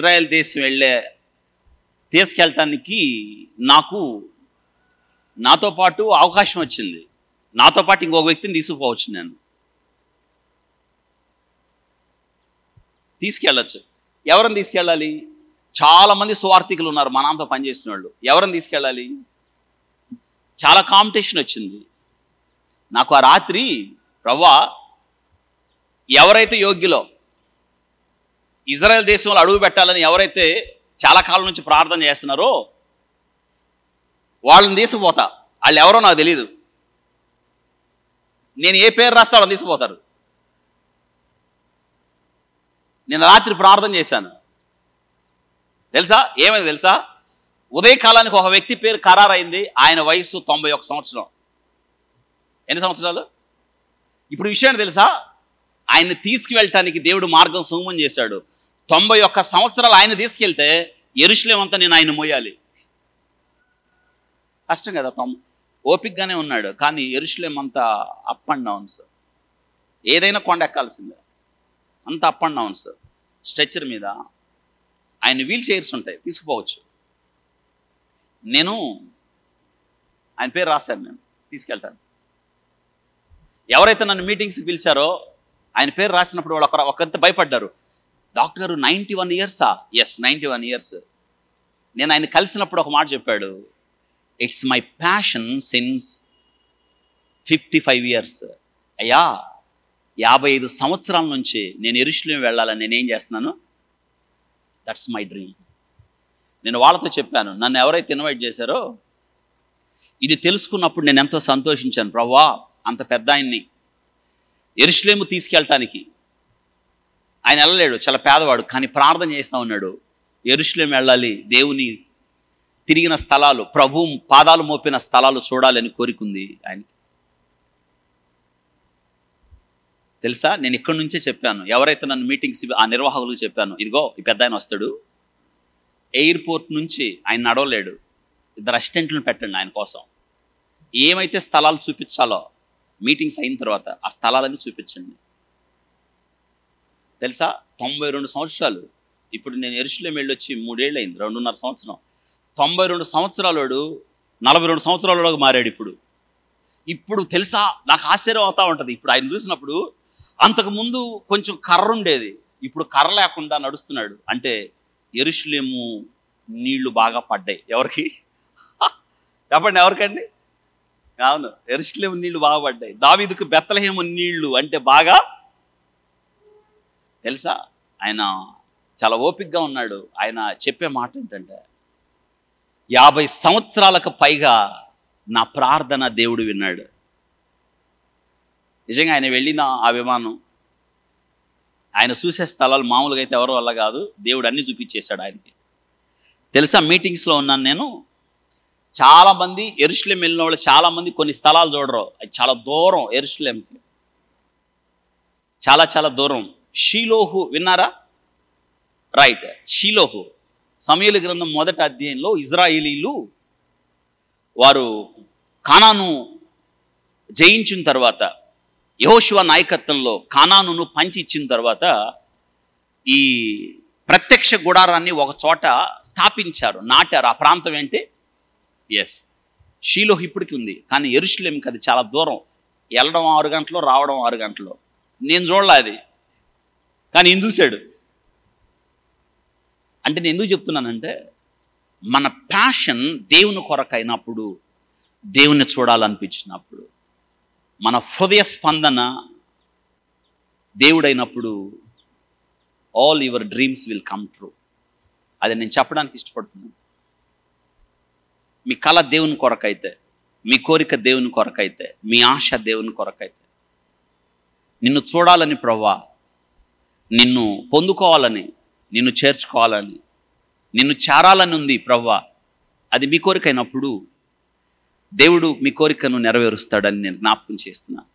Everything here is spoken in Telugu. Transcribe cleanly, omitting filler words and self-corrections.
ఇజ్రాయెల్ దేశం తీసుకెళ్ళటానికి నాతో పాటు అవకాశం వచ్చింది. నాతో పాటు ఇంకొక వ్యక్తిని తీసుకుపోవచ్చు. నేను తీసుకెళ్ళచ్చు. ఎవరిని తీసుకెళ్ళాలి? చాలామంది సువార్థికులు ఉన్నారు మా నాన్నతో పనిచేసిన వాళ్ళు. ఎవరిని తీసుకెళ్ళాలి? చాలా కాంపిటీషన్ వచ్చింది. నాకు ఆ రాత్రి ప్రభువా, ఎవరైతే యోగ్యులో ఇజ్రాయెల్ దేశంలో అడుగు పెట్టాలని ఎవరైతే చాలా కాలం నుంచి ప్రార్థన చేస్తున్నారో వాళ్ళని తీసుకుపోతా. వాళ్ళు ఎవరో నాకు తెలియదు. నేను ఏ పేరు రాస్తే వాళ్ళని తీసుకుపోతారు. నేను రాత్రి ప్రార్థన చేశాను. తెలుసా ఏమైంది తెలుసా? ఉదయకాలానికి ఒక వ్యక్తి పేరు ఖరారైంది. ఆయన వయసు 91 సంవత్సరం. ఎన్ని సంవత్సరాలు? ఇప్పుడు విషయాన్ని తెలుసా? ఆయన్ని తీసుకువెళ్ళటానికి దేవుడు మార్గం సుగమం చేశాడు. 91 సంవత్సరాలు ఆయన తీసుకెళ్తే యెరూషలేం అంతా నేను ఆయన మోయాలి. కష్టం కదా. ఓపికగానే ఉన్నాడు, కానీ యెరూషలేం అంతా అప్ అండ్ డౌన్స్. ఏదైనా కొండ ఎక్కాల్సిందే, అంత అప్ అండ్ డౌన్స్. స్ట్రెచ్చర్ మీద ఆయన వీల్ చైర్స్ ఉంటాయి, తీసుకుపోవచ్చు. ఆయన పేరు రాశాను, నేను తీసుకెళ్తాను. ఎవరైతే నన్ను మీటింగ్స్కి పిలిచారో ఆయన పేరు రాసినప్పుడు వాళ్ళు ఒకంత భయపడ్డారు. డాక్టర్ గారు 91 ఇయర్సా? Yes, 91 years. నేను ఆయన కలిసినప్పుడు ఒక మాట చెప్పాడు, it's my passion since 55 years. అయ్యా, 55 సంవత్సరాల నుంచి నేను యెరూషలేం వెళ్ళాలని నేనేం చేస్తున్నాను? That's my dream. నేను వాళ్ళతో చెప్పాను, నన్ను ఎవరైతే ఇన్వైట్ చేశారో ఇది తెలుసుకున్నప్పుడు నేను ఎంతో సంతోషించాను. ప్రభువా, అంత పెద్ద ఆయన్ని యెరూషలేము తీసుకెళ్ళటానికి ఆయన వెళ్ళలేడు, చాలా పేదవాడు, కానీ ప్రార్థన చేస్తూ ఉన్నాడు. యెరూషలేం వెళ్ళాలి, దేవుని తిరిగిన స్థలాలు, ప్రభు పాదాలు మోపిన స్థలాలు చూడాలని కోరికుంది ఆయనకి. తెలుసా, నేను ఇక్కడి నుంచే చెప్పాను, ఎవరైతే నన్ను మీటింగ్స్ ఆ నిర్వాహకులకు చెప్పాను, ఇదిగో ఈ పెద్ద ఆయన వస్తాడు, ఎయిర్పోర్ట్ నుంచి ఆయన నడవలేడు, 2 అసిస్టెంట్లను పెట్టండి ఆయన కోసం. ఏమైతే స్థలాలు చూపించాలో మీటింగ్స్ అయిన తర్వాత ఆ స్థలాలన్నీ చూపించండి. తెలుసా, 92 సంవత్సరాలు. ఇప్పుడు నేను యెరూషలేం వెళ్ళొచ్చి 3 ఏళ్ళు అయింది, 2.5 సంవత్సరం. 92 సంవత్సరాలు 42 సంవత్సరాలలోకి మారాడు. ఇప్పుడు తెలుసా, నాకు ఆశ్చర్యం అవుతూ ఉంటుంది. ఇప్పుడు ఆయన చూసినప్పుడు అంతకుముందు కొంచెం కర్ర ఉండేది, ఇప్పుడు కర్ర లేకుండా నడుస్తున్నాడు. అంటే యెరూషలేము నీళ్లు బాగా పడ్డాయి. ఎవరికి చెప్పండి, ఎవరికండి? అవును, యెరూషలేము నీళ్లు బాగా పడ్డాయి. దావీదుకు బెత్లెహేము నీళ్లు అంటే బాగా తెలుసా. ఆయన చాలా ఓపికగా ఉన్నాడు. ఆయన చెప్పే మాట ఏంటంటే, 50 సంవత్సరాలకు పైగా నా ప్రార్థన దేవుడు విన్నాడు. నిజంగా ఆయన వెళ్ళిన ఆ విమానం, ఆయన చూసే స్థలాలు మామూలుగా అయితే ఎవరి వల్ల కాదు, దేవుడు అన్నీ చూపించేశాడు ఆయనకి. తెలుసా, మీటింగ్స్లో ఉన్నాను నేను. చాలామంది యెరూషలేం వెళ్ళిన వాళ్ళు చాలామంది కొన్ని స్థలాలు చూడరు, అది చాలా దూరం యెరూషలేంకి, చాలా చాలా దూరం. షీలోహు విన్నారా? రైట్, షీలోహు. సమూయేలు గ్రంథం 1వ అధ్యాయంలో ఇజ్రాయేలీలు వారు కానాను జయించిన తర్వాత, యెహోషువ నాయకత్వంలో కానానును పంచి ఇచ్చిన తర్వాత ఈ ప్రత్యక్ష గుడారాన్ని ఒక చోట స్థాపించారు, నాటారు. ఆ ప్రాంతం ఏంటి? ఎస్, షీలోహు ఇప్పటికి ఉంది, కానీ యెరూషలేంకి అది చాలా దూరం. వెళ్ళడం 6 గంటలు, రావడం 6 గంటలు. నేను చూడలే అది, కానీ ఈయన చూశాడు. అంటే నేను ఎందుకు చెప్తున్నానంటే, మన ప్యాషన్ దేవుని కొరకైనప్పుడు, దేవుని చూడాలనిపించినప్పుడు, మన హృదయ స్పందన దేవుడైనప్పుడు, all your dreams will come true. అది నేను చెప్పడానికి ఇష్టపడుతున్నాను. మీ కళ దేవుని కొరకైతే, మీ కోరిక దేవుని కొరకైతే, మీ ఆశ దేవుని కొరకైతే, నిన్ను చూడాలని ప్రభువా, నిన్ను పొందుకోవాలని, నిన్ను చేర్చుకోవాలని, నిన్ను చేరాలని ఉంది ప్రభువా, అది మీ కోరికైనప్పుడు దేవుడు మీ కోరికను నెరవేరుస్తాడని నేను జ్ఞాపకం చేస్తున్నాను.